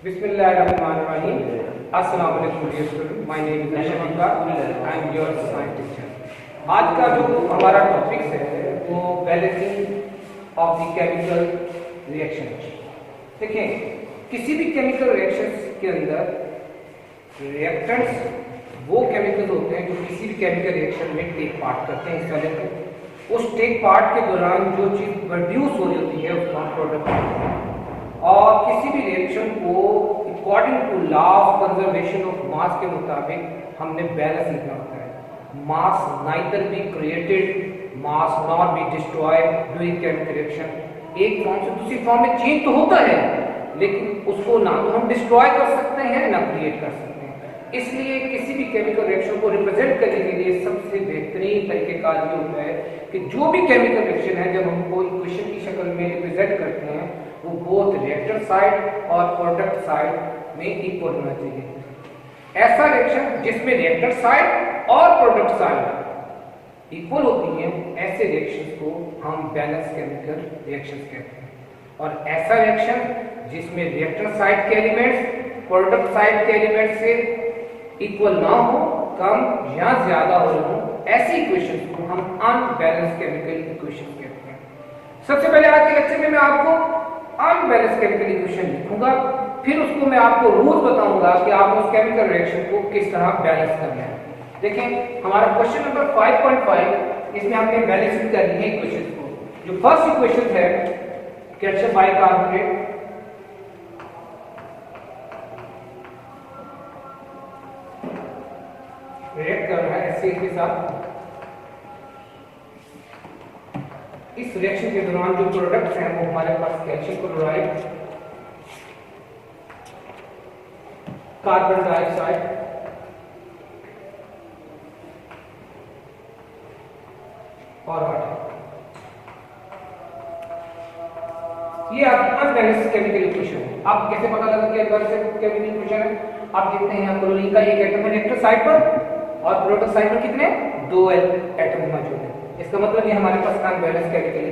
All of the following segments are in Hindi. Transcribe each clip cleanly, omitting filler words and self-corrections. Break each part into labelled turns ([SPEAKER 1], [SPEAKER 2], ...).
[SPEAKER 1] Bismillahirrahmanirrahim. Assalamu alaikum dear students. My name is Ashika. I am your science teacher. आज का जो हमारा टॉपिक है वो balancing of the chemical reaction. देखिए, किसी भी केमिकल रिएक्शंस के अंदर रिएक्टेंट्स वो केमिकल्स होते हैं जो किसी भी केमिकल रिएक्शन में टेक पार्ट करते हैं। हिस्सा लेते हैं। उस टेक पार्ट के दौरान जो चीज प्रोड्यूस हो रही होती है उसका प्रोडक्ट। और किसी भी रिएक्शन को according to law of conservation of mass के मुताबिक हमने बैलेंस लिखना होता है। Mass neither be created, mass not be destroyed during chemical reaction. एक फॉर्म से दूसरी फॉर्म में चेंज तो होता है, लेकिन उसको ना तो हम डिस्ट्रॉय कर सकते हैं ना क्रिएट कर सकते हैं। इसलिए किसी भी केमिकल रिएक्शन को रिप्रेजेंट करने के लिए सबसे बेहतरीन तरीकेकार ये होता है कि जो भी केमिकल रिएक्शन है जब हम कोई इक्वेशन की शक्ल में रिप्रेजेंट करते हैं वो बोथ रिएक्टेंट साइड और प्रोडक्ट साइड में इक्वल होना चाहिए। ऐसा रिएक्शन जिसमें रिएक्टेंट साइड और प्रोडक्ट साइड इक्वल होती है, ऐसे रिएक्शंस को हम बैलेंस केमिकल रिएक्शंस कहते हैं। और ऐसा रिएक्शन जिसमें रिएक्टेंट साइड के एलिमेंट्स प्रोडक्ट साइड के एलिमेंट्स से इक्वल ना हो, कम या ज्यादा हो, ऐसी इक्वेशंस को हम अनबैलेंस केमिकल इक्वेशंस कहते हैं। सबसे पहले आज के लेक्चर में मैं आपको अनबैलेंस केमिकल इक्वेशन लिखूंगा, फिर उसको मैं आपको रूल बताऊंगा कि आप उस केमिकल रिएक्शन को किस तरह बैलेंस करना है। देखें, हमारा क्वेश्चन नंबर 5.5, इसमें हमने बैलेंसिंग करनी है इक्वेशन को। जो फर्स्ट इक्वेशन है कैल्शियम बाइकार्बोनेट रिएक्ट कर रहा है HCl के साथ। इस रिएक्शन के दौरान जो प्रोडक्ट्स हैं वो हमारे पास कैल्शियम क्लोराइड, कार्बन डाइऑक्साइड और वाटर। ये आपका अनबैलेंस्ड केमिकल इक्वेशन है। आप कैसे पता लगा कि अनबैलेंस्ड केमिकल इक्वेशन है? आप देखते हैं यहाँ क्लोरीन का एक एटम है रिएक्टर साइड पर और प्रोडक्ट साइड पर कितने? 2 एटम मौजूद है। इसका मतलब ये हमारे पास अनबैलेंस्ड केमिकल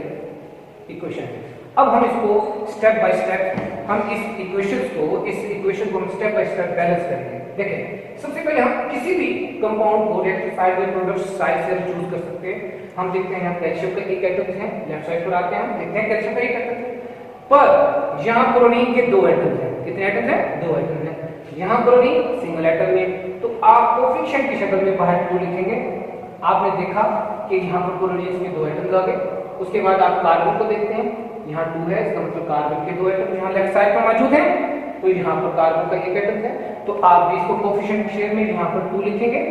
[SPEAKER 1] इक्वेशन है। अब हम इसको स्टेप बाय स्टेप हम इस इक्वेशन को हम स्टेप बाय स्टेप बैलेंस करेंगे। देखें, सबसे पहले हम किसी भी कंपाउंड को रिएक्टर साइड या प्रोडक्ट साइड से चूज कर सकते हैं। हम देखते हैं यहाँ कैल्शियम का एक एटम है, लेफ्ट साइड पर आते हैं, हम देखते हैं कैल्शियम का एक एटम है, पर यहाँ क्लोरीन के 2 एटम हैं। कितने एटम हैं? 2 एटम हैं। यहाँ क्लोरीन सिंगल एटम में, तो आप कोफिशिएंट की शक्ल में बाहर 2 लिखेंगे। आपने देखा कि यहाँ पर क्लोरीन के 2 एटम्स आ गए। उसके बाद आप कार्बन को देखते हैं, यहाँ 2 है, इसका मतलब कार्बन के 2 एटम यहाँ लेफ्ट साइड पर मौजूद हैं, तो यहाँ पर कार्बन का एक एटम है, तो आप भी इसको कोफिशिएंट शेयर में यहाँ पर 2 लिखेंगे।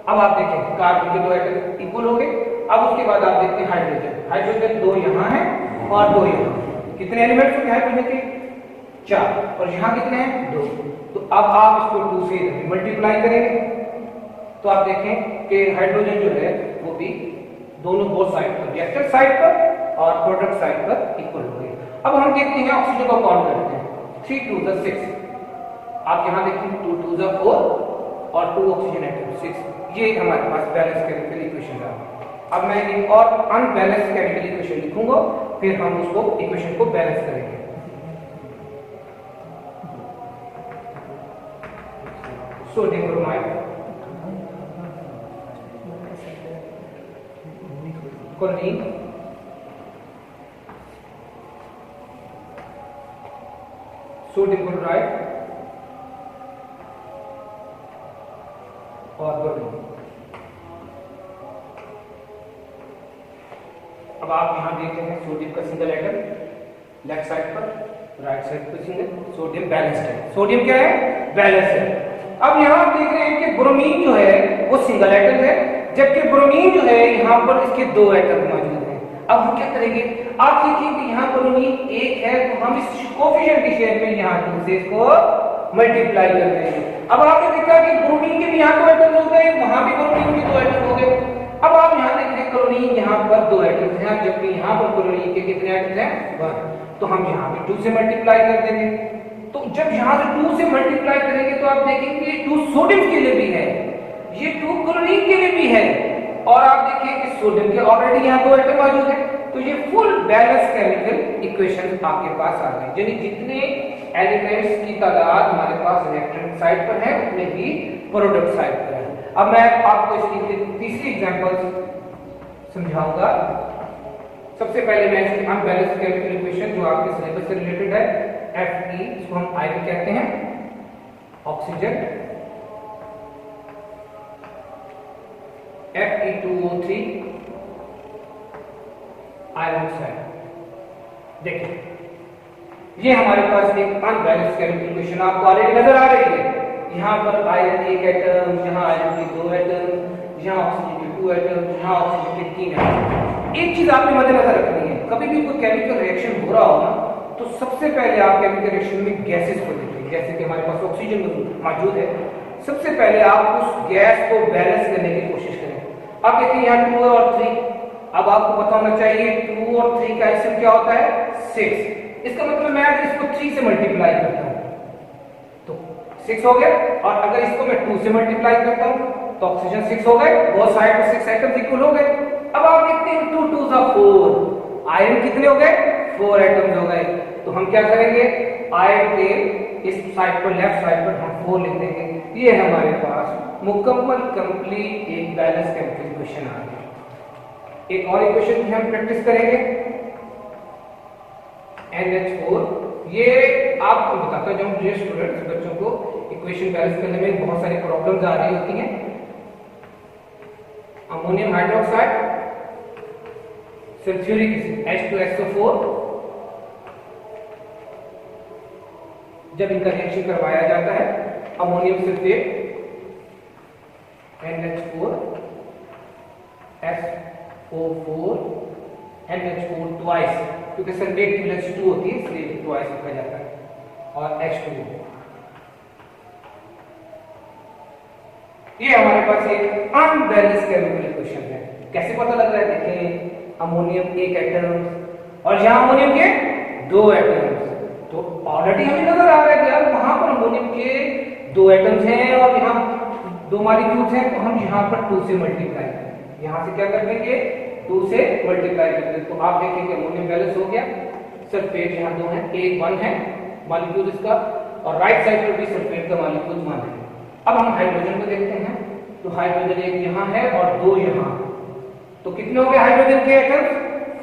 [SPEAKER 1] अब आप देखें कार्बन के 2 एटम इक्वल हो गए। अब उसके बाद आप देखते हैं हाइड्रोजन 2 यहाँ है और 2 यहाँ। कितने एलिमेंट्स होंगे हाइड्रोजन के? 4, और यहाँ कितने हैं? 2। तो अब आप इसको 2 से मल्टीप्लाई करेंगे तो आप देखें कि हाइड्रोजन जो है वो भी दोनों बोथ साइड पर, रिएक्टर साइड पर और प्रोडक्ट साइड पर इक्वल हो गए। अब हम देखते हैं ऑक्सीजन को काउंट करते हैं। 3 2 6। आप यहाँ देखिए 2 2 4 और 2 ऑक्सीजन एटम 6। ये हमारे पास बैलेंस केमिकल इक्वेशन है। अब मैं एक और अनबैलेंस केमिकल इक्वेशन लिखूंगा, फिर हम उसको इक्वेशन को बैलेंस करेंगे। Sodium bromide, chlorine, sodium chloride और ब्रोमीन। अब आप यहां देख रहे हैं सोडियम का सिंगल एटम लेफ्ट साइड पर, राइट साइड पर सिंगल। सोडियम बैलेंस्ड है। सोडियम क्या है? बैलेंस है। अब यहां आप देख रहे हैं कि ब्रोमीन जो है वो सिंगल एटम है, जबकि ब्रोमीन जो है यहाँ पर इसके 2 एटम मौजूद हैं। अब हम क्या करेंगे? आप देखिए कि यहाँ ब्रोमीन 1 है, तो हम इस कोफिशिएंट की शेप में यहाँ 2 से इसको मल्टीप्लाई कर देंगे। अब आपने देखा कि ब्रोमीन के भी यहाँ 2 एटम हो गए, वहां भी ब्रोमीन के 2 एटम हो गए। अब आप यहाँ देख रहे हैं क्लोरीन यहाँ पर 2 एटम हैं, जबकि यहाँ पर क्लोरीन के कितने एटम हैं? 1। तो हम यहाँ भी 2 से मल्टीप्लाई कर देंगे। तो जब यहाँ से 2 से मल्टीप्लाई करेंगे तो आप देखेंगे 2 सोडियम के लिए भी है, ये 2 क्लोरीन के लिए भी है, और आप देखिए कि सोडियम के ऑलरेडी यहाँ 2 एटम मौजूद है। तो ये फुल बैलेंस केमिकल इक्वेशन आपके पास आ गए, यानी जितने एलिमेंट्स की तादाद हमारे पास रिएक्टेंट साइड पर है उतने ही प्रोडक्ट साइड पर है। अब मैं आपको इसकी तीसरी एग्जांपल समझाऊंगा। सबसे पहले मैं इसकी अनबैलेंस्ड केमिकल इक्वेशन जो आपके सिलेबस से रिलेटेड है, Fe इसको हम आयरन कहते हैं, ऑक्सीजन, Fe2O3 आयरन ऑक्साइड। देखिए ये हमारे पास एक अनबैलेंस्ड केमिकल इक्वेशन आपको ऑलरेडी नजर आ रही है। यहाँ पर आयरन एक एटम, यहाँ आयरन के 2 एटम, यहाँ ऑक्सीजन के 2 एटम, यहाँ ऑक्सीजन के 3 एटम। एक चीज आपने मद्देनजर रखनी है, कभी भी कोई केमिकल रिएक्शन हो रहा हो ना तो सबसे पहले आप केमिकल रिएक्शन में गैसेस को देखें। जैसे कि हमारे पास ऑक्सीजन मौजूद है, सबसे पहले आप उस गैस को बैलेंस करने की कोशिश करें। अब देखिए यहाँ 2 और 3, अब आपको पता होना चाहिए 2 और 3 का एसएम क्या होता है 6। इसका मतलब मैं अगर इसको 3 से मल्टीप्लाई करता हूं तो 6 हो गया, और अगर इसको मैं 2 से मल्टीप्लाई करता हूं तो ऑक्सीजन 6 हो गए, बोथ साइड पर 6 एटम्स इक्वल हो गए। अब आप देखते हैं 2 2 4, आयरन कितने हो गए 4 एटम्स हो गए। तो हम क्या करेंगे, आयरन के इस साइड पर लेफ्ट साइड पर हम 4 लिख देंगे। ये हमारे पास मुकम्मल कंप्लीट एक बैलेंस केमिकल इक्वेशन आ गई। एक और इक्वेशन भी हम प्रैक्टिस करेंगे, NH4। ये आपको बताता हूं, जो डियर स्टूडेंट्स बच्चों को इक्वेशन बैलेंस करने में बहुत सारी प्रॉब्लम्स आ रही होती हैं। Ammonium hydroxide, sulphuric acid H2SO4, जब इनका रिएक्शन करवाया जाता है ammonium sulphate NH4 SO4 NH4 twice, क्योंकि सल्फेट की वैल्यू 2 होती है इसलिए ट्वाइस लिखा जाता है, और H2O। ये हमारे पास एक अनबैलेंस्ड केमिकल इक्वेशन है। कैसे पता लग रहा है, देखें अमोनियम एक एटम और यहां अमोनियम के 2 एटम्स, तो ऑलरेडी हमें नजर आ रहा है कि यार वहां पर अमोनियम के 2 एटम्स हैं और यहां 2 मॉलिक्यूल्स हैं, तो हम यहां पर 2 से मल्टीप्लाई करेंगे। यहां से क्या कर देंगे 2 से मल्टीप्लाई कर देंगे, तो आप देखेंगे अमोनियम बैलेंस हो गया। सल्फेट यहां 2 हैं, एक 1 है मॉलिक्यूल इसका, और राइट साइड पर भी सल्फेट का मॉलिक्यूल 1 है। अब हम हाइड्रोजन को देखते हैं, तो हाइड्रोजन एक यहां है और 2 यहां, तो कितने हो गए हाइड्रोजन के एटम्स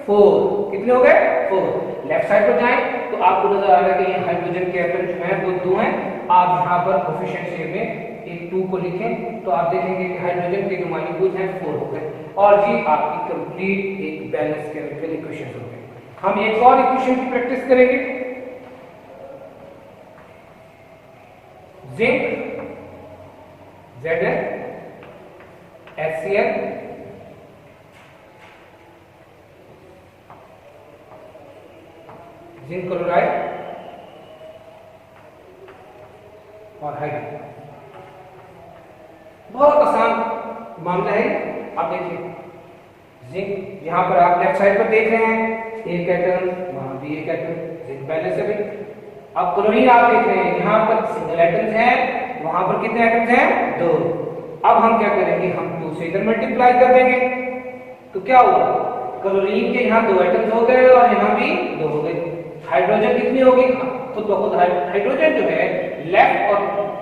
[SPEAKER 1] 4। कितने हो गए 4। लेफ्ट साइड पर जाएं तो आपको नजर आ रहा है कि ये हाइड्रोजन के एटम जो है वो 2 हैं। आप यहां पर कोफिशिएंट शेप में एक 2 को लिखें तो आप देखेंगे कि हाइड्रोजन के जो मॉलिक्यूल्स हैं 4 हो गए, और ये आपकी कंप्लीट एक बैलेंस केमिकल इक्वेशन हो गई। हम एक और इक्वेशन की प्रैक्टिस करेंगे, zinc Zn HCl zinc chloride और हाइड्रोजन। बहुत आसान मामला है। आप देखिए जिंक, यहां पर आप लेफ्ट साइड पर देख रहे हैं एक एटम, वहां भी एक एटम, जिंक बैलेंस है भाई। अब क्लोरीन आप देख रहे हैं यहां पर सिंगल एटम्स हैं, वहां पर कितने एटम्स हैं 2। अब हम क्या करेंगे, हम 2 से इधर मल्टीप्लाई कर देंगे, तो क्या होगा क्लोरीन के यहाँ 2 एटम्स हो गए और यहाँ भी 2 हो गए। हाइड्रोजन कितनी होगी, खुद ब खुद हाइड्रोजन जो है लेफ्ट और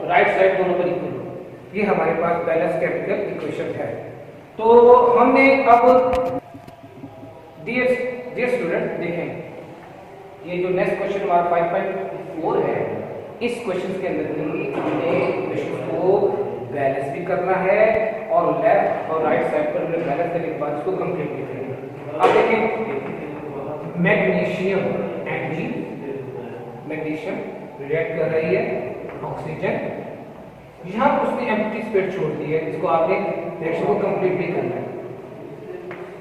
[SPEAKER 1] राइट साइड दोनों पर इक्वल होगी। ये हमारे पास बैलेंस केमिकल इक्वेशन है। तो हमने अब डियर स्टूडेंट देखें, ये जो नेक्स्ट क्वेश्चन हमारा 5.4 है, इस क्वेश्चन के अंदर भी हमें क्वेश्चन को बैलेंस भी करना है और लेफ्ट और राइट साइड पर हमने बैलेंस करने के बाद इसको कंप्लीट भी करेंगे। अब देखिए मैग्नीशियम Mg, मैग्नीशियम रिएक्ट कर रही है ऑक्सीजन, यहां पर उसने एम्प्टी स्पेस छोड़ दी है, इसको आपने रिएक्शन को कंप्लीट भी करना है।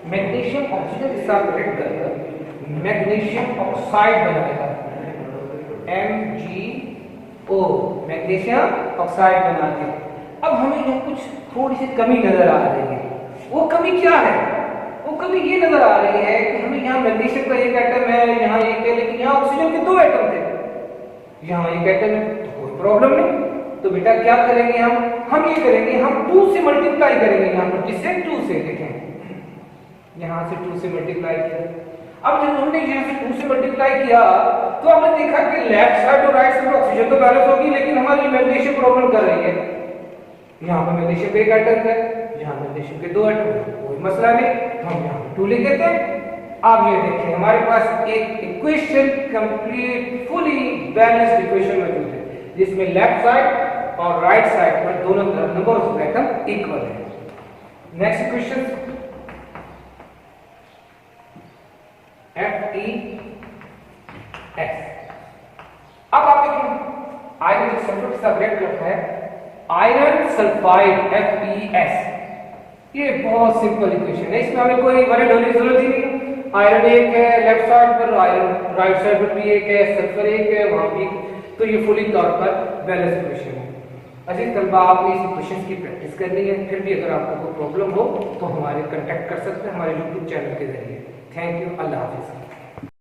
[SPEAKER 1] मैग्नीशियम ऑक्सीजन के साथ रिएक्ट कर मैग्नीशियम ऑक्साइड बनाएगा MgO, मैग्नीशियम ऑक्साइड बना के। अब हमें यहाँ कुछ थोड़ी सी कमी नजर आ रही है, वो कमी क्या है, वो कमी ये नजर आ रही है कि हमें यहाँ मैग्नीशियम का एक एटम है, यहाँ एक है, लेकिन यहाँ ऑक्सीजन के 2 एटम थे, यहाँ एक एटम है, तो कोई प्रॉब्लम नहीं। तो बेटा क्या करेंगे हम ये करेंगे, हम 2 से मल्टीप्लाई करेंगे यहाँ पर, जिससे 2 से देखें यहाँ से 2 से मल्टीप्लाई किया। अब जब हमने यहाँ से 2 से मल्टीप्लाई किया तो हमने देखा कि लेफ्ट साइड और राइट साइड ऑक्सीजन तो बैलेंस होगी, लेकिन हमारी मैग्नीशियम प्रॉब्लम कर रही है। यहाँ पे मैग्नीशियम के एक एटम है, यहाँ मैग्नीशियम के 2 एटम है, कोई मसला नहीं, तो हम यहाँ 2 लिख देते हैं। अब ये देखिए हमारे पास एक equation complete fully balanced equation मौजूद है, जिसमें लेफ्ट साइड और राइट साइड पर दोनों तरफ नंबर ऑफ एटम इक्वल है। Next equation FeS। अब आप देखिए आयरन सल्फेट के साथ रिएक्ट करता है, आयरन सल्फाइड FeS। ये बहुत सिंपल इक्वेशन है, इसमें हमें कोई वर्ड होने की जरूरत ही नहीं। आयरन एक है लेफ्ट साइड पर, आयरन राइट साइड पर भी एक है, सल्फर एक है वहां भी, तो ये फुली तौर पर बैलेंस इक्वेशन है। अजीज तलबा, आपने इस इक्वेशन की प्रैक्टिस करनी है। फिर भी अगर आपको कोई प्रॉब्लम हो तो हमारे कांटेक्ट कर सकते हैं हमारे यूट्यूब चैनल के जरिए। Thank you, Allah Hafiz.